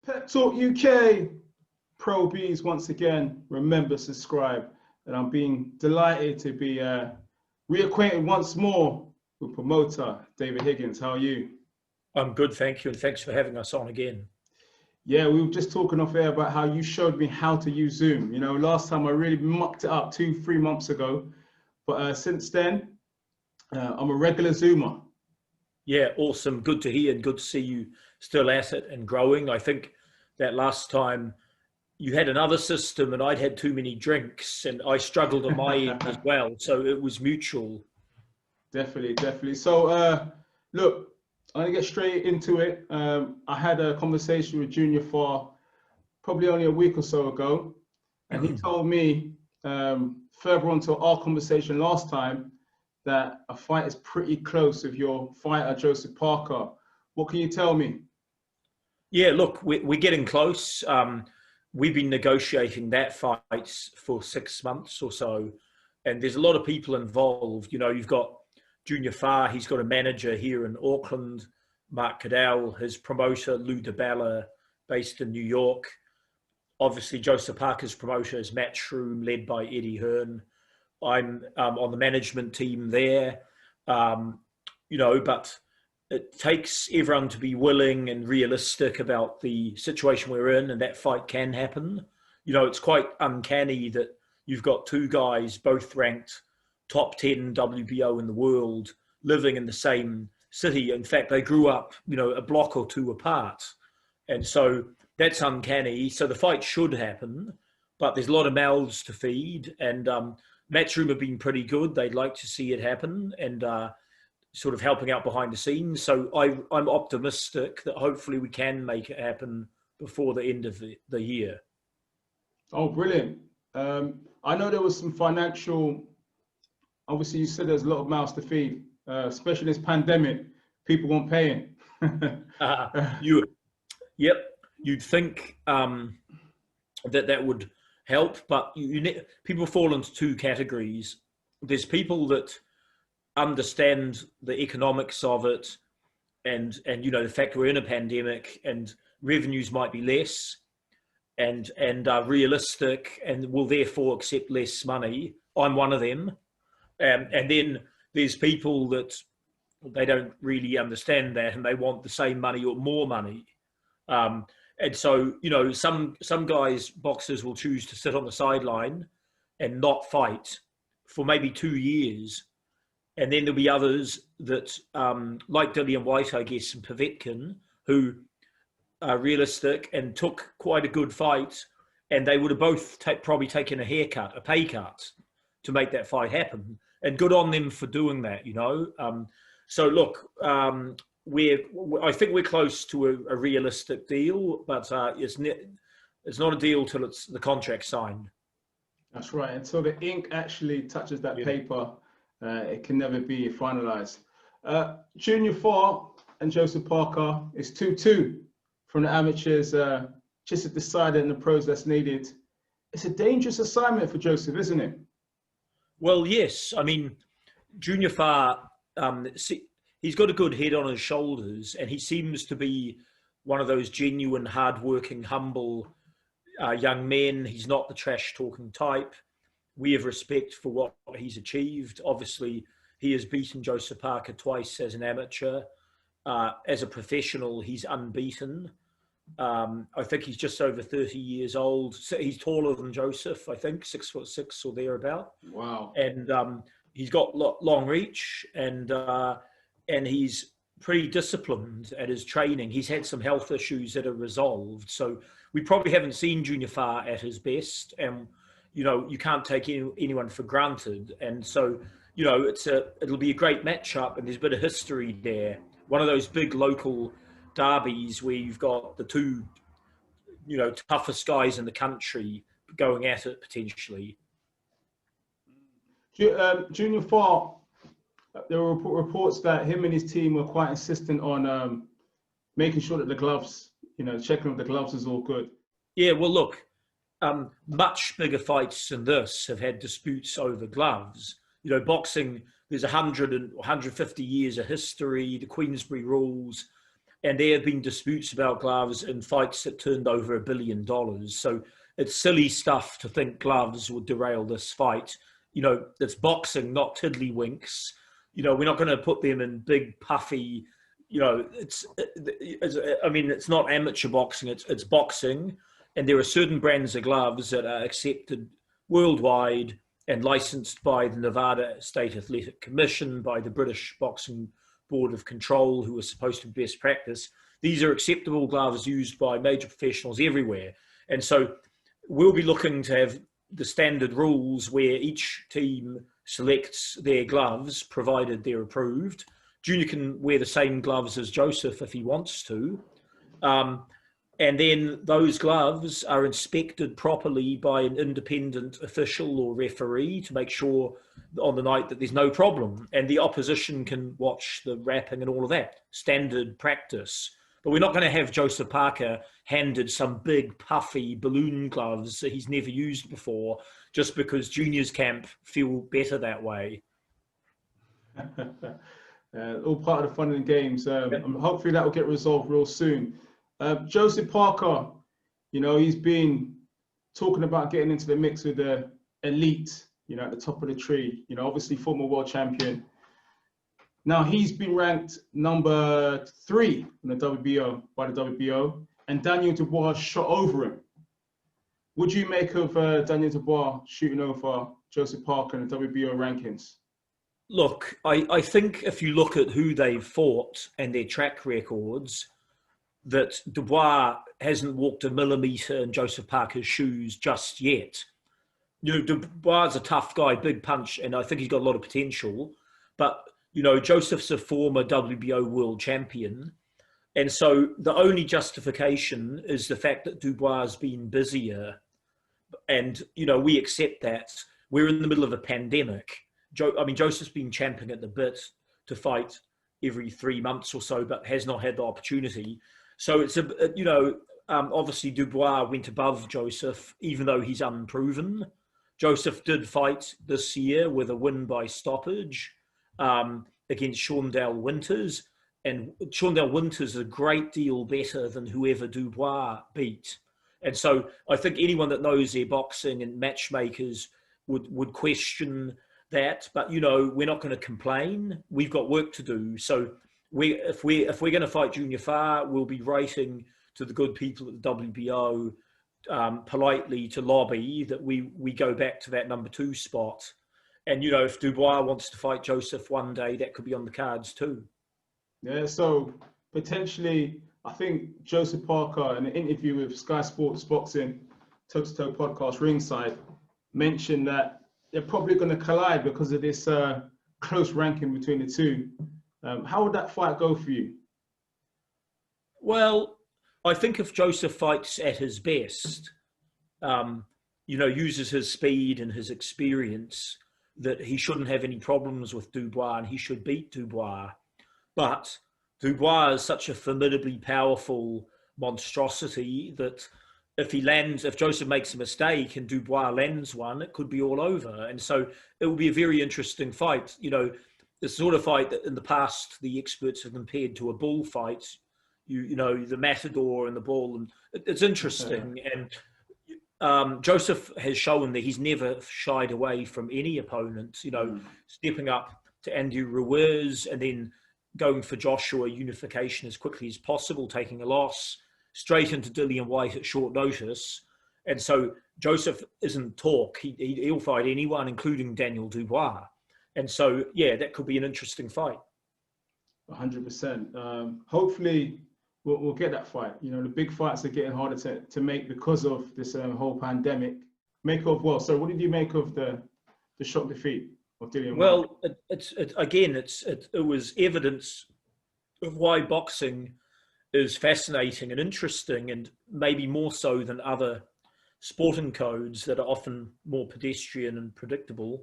Pet Talk UK, Pro Beez once again. Remember, subscribe. And I'm being delighted to be reacquainted once more with promoter David Higgins. How are you? I'm good, thank you, and thanks for having us on again. Yeah, we were just talking off air about how you showed me how to use Zoom. You know, last time I really mucked it up 2-3 months ago, but since then, I'm a regular Zoomer. Yeah, awesome. Good to hear and good to see you still at it and growing. I think that last time you had another system and I'd had too many drinks and I struggled on my end as well. So it was mutual. Definitely. So, look, I'm going to get straight into it. I had a conversation with Junior Farr probably only a week or so ago, and he told me further on to our conversation last time that a fight is pretty close with your fighter, Joseph Parker. What can you tell me? Yeah, look, we're getting close. We've been negotiating that fight for 6 months or so, and there's a lot of people involved. You know, you've got Junior Farr, he's got a manager here in Auckland, Mark Cadell, his promoter, Lou DiBella, based in New York. Obviously, Joseph Parker's promoter is Matchroom, led by Eddie Hearn. I'm on the management team there, but it takes everyone to be willing and realistic about the situation we're in, and that fight can happen. You know, it's quite uncanny that you've got two guys, both ranked top 10 WBO in the world, living in the same city. In fact, they grew up, a block or two apart. And so that's uncanny. So the fight should happen, but there's a lot of mouths to feed. And Matchroom have been pretty good. They'd like to see it happen and sort of helping out behind the scenes. So I'm optimistic that hopefully we can make it happen before the end of the year. Oh, brilliant. I know there was some financial, obviously you said there's a lot of mouths to feed, especially this pandemic, people weren't paying. You'd think that would help, but people fall into two categories. There's people that understand the economics of it and the fact we're in a pandemic and revenues might be less and are realistic and will therefore accept less money. I'm one of them. And then there's people that they don't really understand that and they want the same money or more money. And so, some guys, boxers, will choose to sit on the sideline and not fight for maybe 2 years. And then there'll be others that, like Dillian White, I guess, and Povetkin, who are realistic and took quite a good fight. And they would have both probably taken a pay cut to make that fight happen. And good on them for doing that, So look, I think we're close to a realistic deal, but it's not a deal till it's the contract signed. That's right. Until the ink actually touches that paper, it can never be finalized. Junior Farr and Joseph Parker is 2-2 from the amateurs. Just to decide in the pros that's needed. It's a dangerous assignment for Joseph, isn't it? Well, yes. I mean, Junior Farr, he's got a good head on his shoulders, and he seems to be one of those genuine, hardworking, humble young men. He's not the trash-talking type. We have respect for what he's achieved. Obviously, he has beaten Joseph Parker twice as an amateur. As a professional, he's unbeaten. I think he's just over 30 years old. So he's taller than Joseph, I think, 6'6" or thereabout. Wow. And he's got long reach and he's pretty disciplined at his training. He's had some health issues that are resolved. So we probably haven't seen Junior Farr at his best. And, you can't take anyone for granted. And so, it'll be a great matchup and there's a bit of history there. One of those big local derbies where you've got the two, toughest guys in the country going at it potentially. Junior Farr, there were reports that him and his team were quite insistent on making sure that the gloves, checking if the gloves is all good. Yeah, well, look, much bigger fights than this have had disputes over gloves. Boxing, there's 100 and 150 years of history, the Queensberry rules. and there have been disputes about gloves in fights that turned over $1 billion. So it's silly stuff to think gloves would derail this fight. You know, it's boxing, not tiddlywinks. You know, we're not going to put them in big, puffy, you know, I mean, it's not amateur boxing, it's boxing. And there are certain brands of gloves that are accepted worldwide and licensed by the Nevada State Athletic Commission, by the British Boxing Board of Control, who are supposed to be best practice. These are acceptable gloves used by major professionals everywhere. And so we'll be looking to have the standard rules where each team selects their gloves, provided they're approved. Junior can wear the same gloves as Joseph if he wants to. And then those gloves are inspected properly by an independent official or referee to make sure on the night that there's no problem. And the opposition can watch the wrapping and all of that. Standard practice. But we're not going to have Joseph Parker handed some big, puffy balloon gloves that he's never used before just because Junior's camp feel better that way. All part of the fun and games. Hopefully that will get resolved real soon. Joseph Parker, you know, he's been talking about getting into the mix with the elite, you know, at the top of the tree, you know, obviously former world champion. Now he's been ranked number 3 in the WBO by the WBO, and Daniel Dubois shot over him. What do you make of Daniel Dubois shooting over Joseph Parker in the WBO rankings? Look, I think if you look at who they've fought and their track records, that Dubois hasn't walked a millimetre in Joseph Parker's shoes just yet. You know, Dubois is a tough guy, big punch, and I think he's got a lot of potential. But, you know, Joseph's a former WBO world champion. And so the only justification is the fact that Dubois has been busier. And, you know, we accept that. We're in the middle of a pandemic. Joseph's been champing at the bit to fight every 3 months or so, but has not had the opportunity. So it's obviously Dubois went above Joseph, even though he's unproven. Joseph did fight this year with a win by stoppage against Shaundell Winters. And Shaundell Winters is a great deal better than whoever Dubois beat. And so I think anyone that knows their boxing and matchmakers would question that. But, you know, we're not going to complain. We've got work to do. So if we're going to fight Junior Fa, we'll be writing to the good people at the WBO politely to lobby that we go back to that number 2 spot. And, you know, if Dubois wants to fight Joseph one day, that could be on the cards too. Yeah, so potentially, I think Joseph Parker, in an interview with Sky Sports Boxing, Toe-to-Toe podcast Ringside, mentioned that they're probably going to collide because of this close ranking between the two. How would that fight go for you? Well, I think if Joseph fights at his best, you know, uses his speed and his experience, that he shouldn't have any problems with Dubois and he should beat Dubois. But Dubois is such a formidably powerful monstrosity that if Joseph makes a mistake and Dubois lands one, it could be all over. And so it will be a very interesting fight. You know, the sort of fight that in the past the experts have compared to a bull fight. You know, the matador and the bull, and it's interesting. And Joseph has shown that he's never shied away from any opponent. You know, stepping up to Andy Ruiz and then going for Joshua unification as quickly as possible, taking a loss, straight into Dillian Whyte at short notice. And so Joseph isn't talk. He'll fight anyone, including Daniel Dubois. And so, yeah, that could be an interesting fight. 100%. Hopefully we'll get that fight. You know, the big fights are getting harder to make because of this whole pandemic. So what did you make of the shock defeat of Dillian Whyte? Well, it was evidence of why boxing is fascinating and interesting, and maybe more so than other sporting codes that are often more pedestrian and predictable.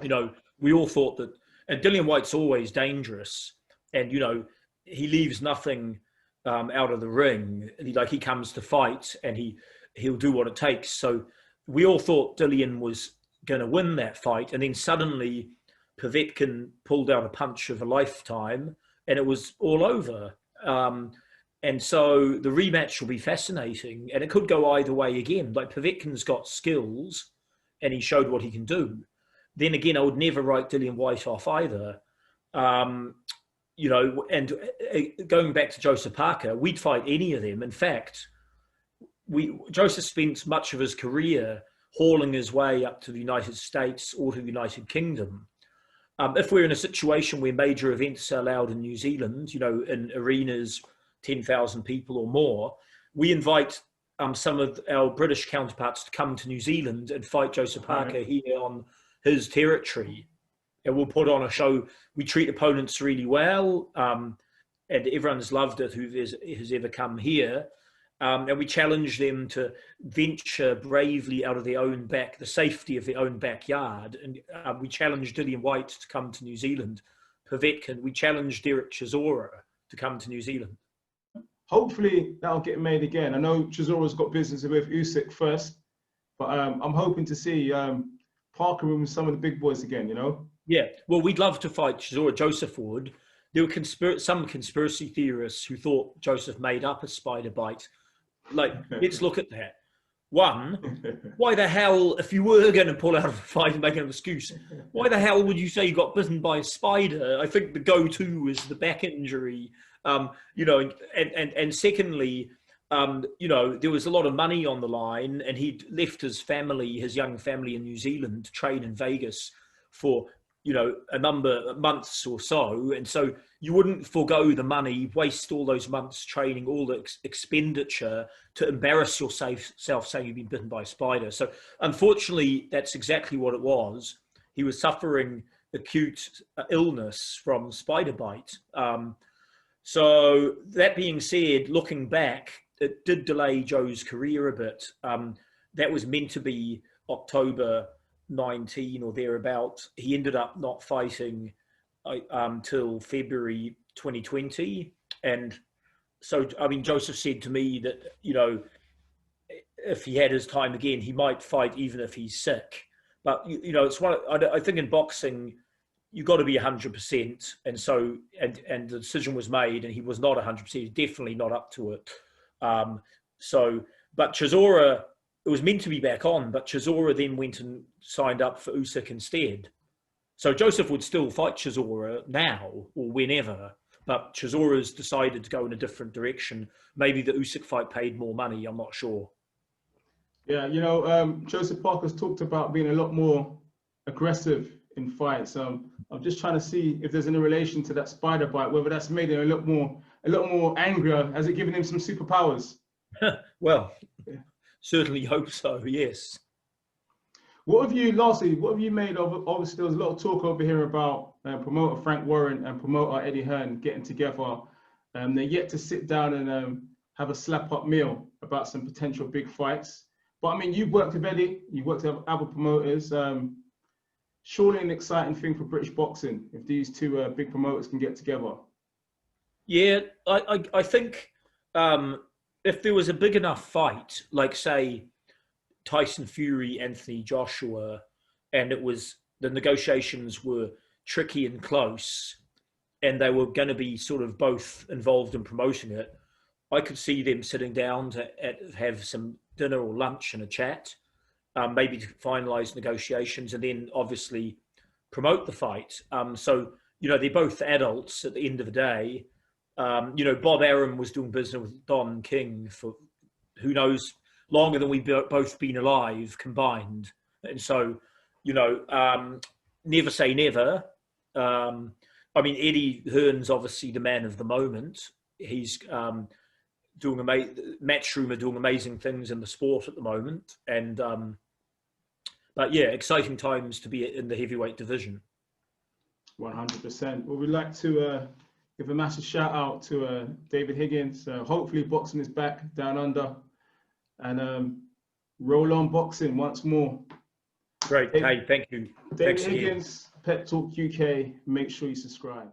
You know, we all thought that, and Dillian Whyte's always dangerous, and, you know, he leaves nothing out of the ring. He comes to fight and he'll do what it takes. So we all thought Dillian was going to win that fight, and then suddenly Povetkin pulled out a punch of a lifetime and it was all over. And so the rematch will be fascinating, and it could go either way again. Like Povetkin's got skills, and he showed what he can do. Then again, I would never write Dillian Whyte off either. You know, and going back to Joseph Parker, we'd fight any of them. In fact, Joseph spent much of his career hauling his way up to the United States or to the United Kingdom. If we're in a situation where major events are allowed in New Zealand, you know, in arenas, 10,000 people or more, we invite some of our British counterparts to come to New Zealand and fight Joseph Parker here on his territory. And we'll put on a show. We treat opponents really well, and everyone's loved it who has ever come here. And we challenge them to venture bravely out of their own the safety of their own backyard. And we challenge Dillian Whyte to come to New Zealand. Povetkin, we challenge Derek Chisora to come to New Zealand. Hopefully that'll get made again. I know Chisora's got business with Usyk first, but I'm hoping to see Parker with some of the big boys again, you know? Yeah, well, we'd love to fight Chisora. Joseph would. There were some conspiracy theorists who thought Joseph made up a spider bite. Like, let's look at that. One, why the hell, if you were going to pull out of a fight and make an excuse, why the hell would you say you got bitten by a spider? I think the go-to is the back injury. You know, and secondly, you know, there was a lot of money on the line, and he'd left his young family in New Zealand to train in Vegas for, you know, a number of months or so. And so you wouldn't forego the money, waste all those months training, all the expenditure to embarrass yourself saying you've been bitten by a spider. So unfortunately, that's exactly what it was. He was suffering acute illness from spider bite. So that being said, looking back, it did delay Joe's career a bit. That was meant to be October 19 or thereabout. He ended up not fighting till February 2020. And so, I mean, Joseph said to me that, you know, if he had his time again, he might fight even if he's sick. But, you know, it's I think in boxing, you got to be 100%. And so, and the decision was made, and he was not 100%, definitely not up to it. But Chisora, it was meant to be back on, but Chisora then went and signed up for Usyk instead. So Joseph would still fight Chisora now or whenever, but Chisora's decided to go in a different direction. Maybe the Usyk fight paid more money, I'm not sure. Yeah, you know, Joseph Parker's talked about being a lot more aggressive in fights. I'm just trying to see if there's any relation to that spider bite, whether that's made him a lot more angrier. Has it given him some superpowers? Well, yeah. Certainly hope so, yes. What have you made of, obviously there was a lot of talk over here about promoter Frank Warren and promoter Eddie Hearn getting together. They're yet to sit down and have a slap-up meal about some potential big fights. But I mean, you've worked with Eddie, you've worked with other promoters. Surely an exciting thing for British boxing if these two big promoters can get together. Yeah, I think if there was a big enough fight, like say Tyson Fury, Anthony Joshua, and the negotiations were tricky and close, and they were going to be sort of both involved in promoting it, I could see them sitting down to have some dinner or lunch and a chat, maybe to finalise negotiations, and then obviously promote the fight. So, you know, they're both adults at the end of the day. You know, Bob Arum was doing business with Don King for who knows longer than we've both been alive combined. And so, you know, never say never. I mean, Eddie Hearn's obviously the man of the moment. He's doing Matchroom are doing amazing things in the sport at the moment. And but yeah, exciting times to be in the heavyweight division. 100%. Well, we'd like to give a massive shout out to David Higgins. Hopefully boxing is back down under, and roll on boxing once more. Great. Hey, thank you. David Higgins, Pet Talk UK. Make sure you subscribe.